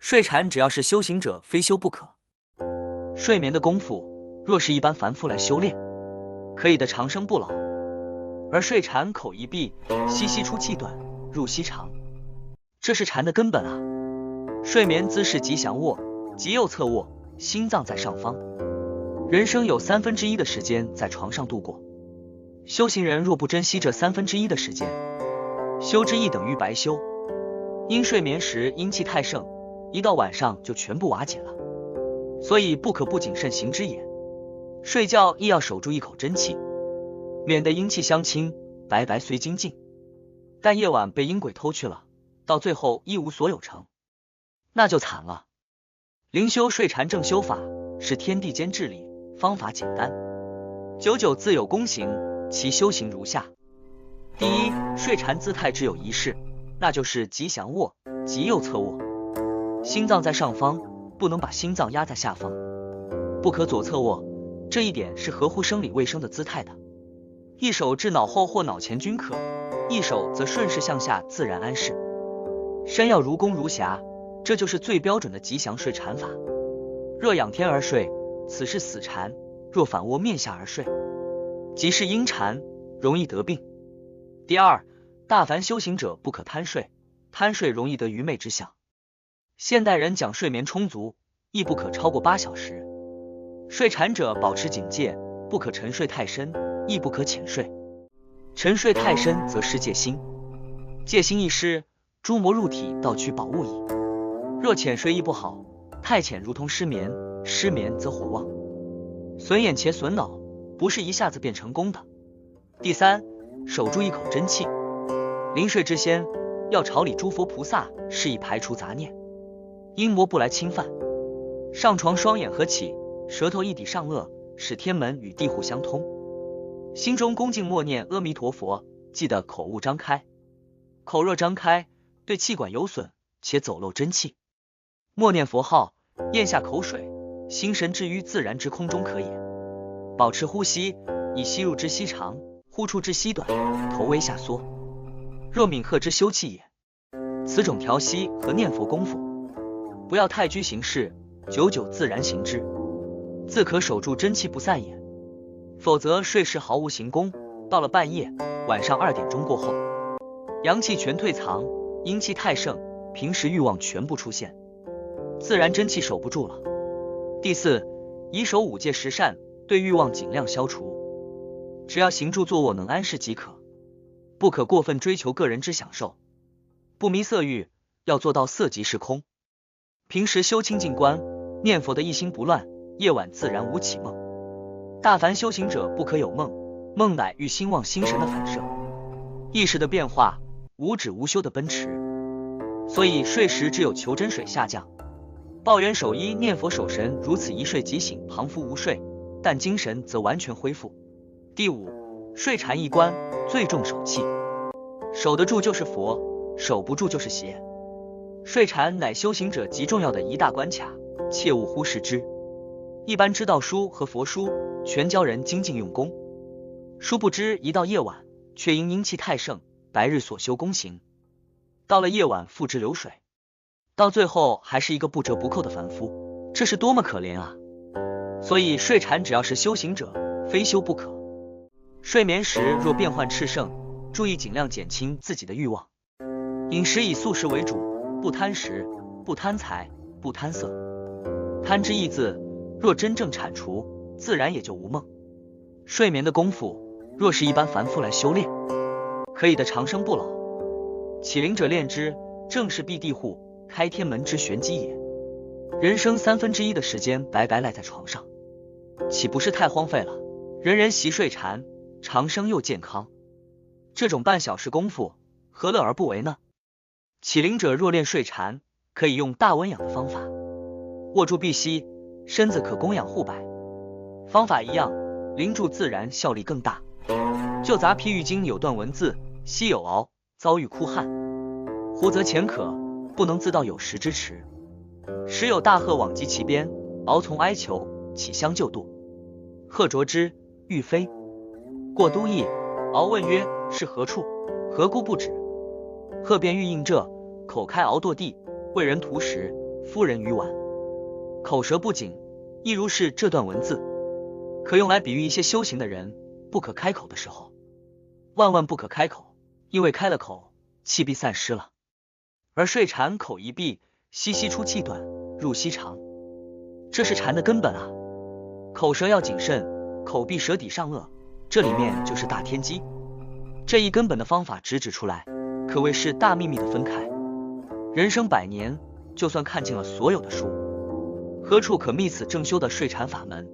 睡禅只要是修行者，非修不可。睡眠的功夫，若是一般凡夫来修炼，可以的长生不老。而睡禅口一闭，吸出气短，入息长，这是禅的根本啊。睡眠姿势即降卧，即右侧卧，心脏在上方。人生有1/3的时间在床上度过，修行人若不珍惜这1/3的时间，修之意等于白修。因睡眠时阴气太盛，一到晚上就全部瓦解了，所以不可不谨慎行之也。睡觉亦要守住一口真气，免得阴气相侵，白白随精进。但夜晚被阴鬼偷去了，到最后一无所有成，那就惨了。灵修睡禅正修法是天地间至理，方法简单，久久自有功行。其修行如下：第一，睡禅姿态只有一式，那就是即降卧，即右侧卧。心脏在上方，不能把心脏压在下方，不可左侧卧，这一点是合乎生理卫生的姿态的。一手至脑后或脑前均可，一手则顺势向下自然安适，身要如弓如匣，这就是最标准的吉祥睡禅法。若仰天而睡，此是死禅；若反卧面下而睡，即是阴禅，容易得病。第二，大凡修行者不可贪睡，贪睡容易得愚昧之想。现代人讲睡眠充足，亦不可超过8小时。睡禅者保持警戒，不可沉睡太深，亦不可浅睡。沉睡太深则失戒心，戒心一失，诸魔入体，盗取宝物矣。若浅睡亦不好，太浅如同失眠，失眠则火旺，损眼且损脑，不是一下子便成功的。第三，守住一口真气。临睡之先，要朝礼诸佛菩萨，示意排除杂念，阴魔不来侵犯。上床双眼合起，舌头一抵上颚，使天门与地户相通。心中恭敬默念阿弥陀佛，记得口勿张开，口若张开，对气管有损，且走漏真气。默念佛号，咽下口水，心神置于自然之空中可也。保持呼吸，以吸入之息长，呼出之息短，头微下缩，若冥壑之休气也。此种调息和念佛功夫，不要太拘形式，久久自然行之，自可守住真气不散也。否则睡时毫无行功，到了半夜，晚上2点钟过后，阳气全退藏，阴气太盛，平时欲望全部出现，自然真气守不住了。第四，以守5戒10善，对欲望尽量消除，只要行住坐卧能安适即可，不可过分追求个人之享受，不迷色欲，要做到色即是空。平时修清净观，念佛的一心不乱，夜晚自然无起梦。大凡修行者不可有梦，梦乃欲心妄心神的反射，意识的变化，无止无休的奔驰。所以睡时只有求真水下降，抱元守一念佛守神，如此一睡即醒，旁夫无睡，但精神则完全恢复。第五，睡禅一关，最重守气，守得住就是佛，守不住就是邪。睡禅乃修行者极重要的一大关卡，切勿忽视之。一般知道书和佛书全教人精进用功，殊不知一到夜晚，却因阴气太盛，白日所修功行，到了夜晚付之流水，到最后还是一个不折不扣的凡夫，这是多么可怜啊！所以睡禅只要是修行者，非修不可。睡眠时若变幻炽盛，注意尽量减轻自己的欲望，饮食以素食为主，不贪食，不贪财，不贪色。贪之一字若真正铲除，自然也就无梦。睡眠的功夫，若是一般凡夫来修炼，可以的长生不老。启灵者练之，正是闭地户、开天门之玄机也。人生1/3的时间白白赖在床上，岂不是太荒废了？人人习睡禅，长生又健康，这种半小时功夫，何乐而不为呢？启灵者若练睡禅，可以用大温养的方法，握住臂膝，身子可供养护摆。方法一样，灵住自然，效力更大。就杂譬喻经有段文字：昔有敖，遭遇酷旱，胡则浅渴，不能自到有食之池。时有大鹤往及其边，敖从哀求，起相救度。鹤啄之，欲飞。过都邑，敖问曰：是何处？何故不止？鹤便欲应这，口开敖堕地，为人图食，夫人语晚，口舌不紧，亦如是这段文字，可用来比喻一些修行的人不可开口的时候。万万不可开口，因为开了口，气必散失了。而睡禅口一闭，息息出气短，入息长，这是禅的根本啊。口舌要谨慎，口闭舌底上颚，这里面就是大天机。这一根本的方法直指出来，可谓是大秘密的分开。人生100年，就算看尽了所有的书，何处可觅此正修的睡禅法门？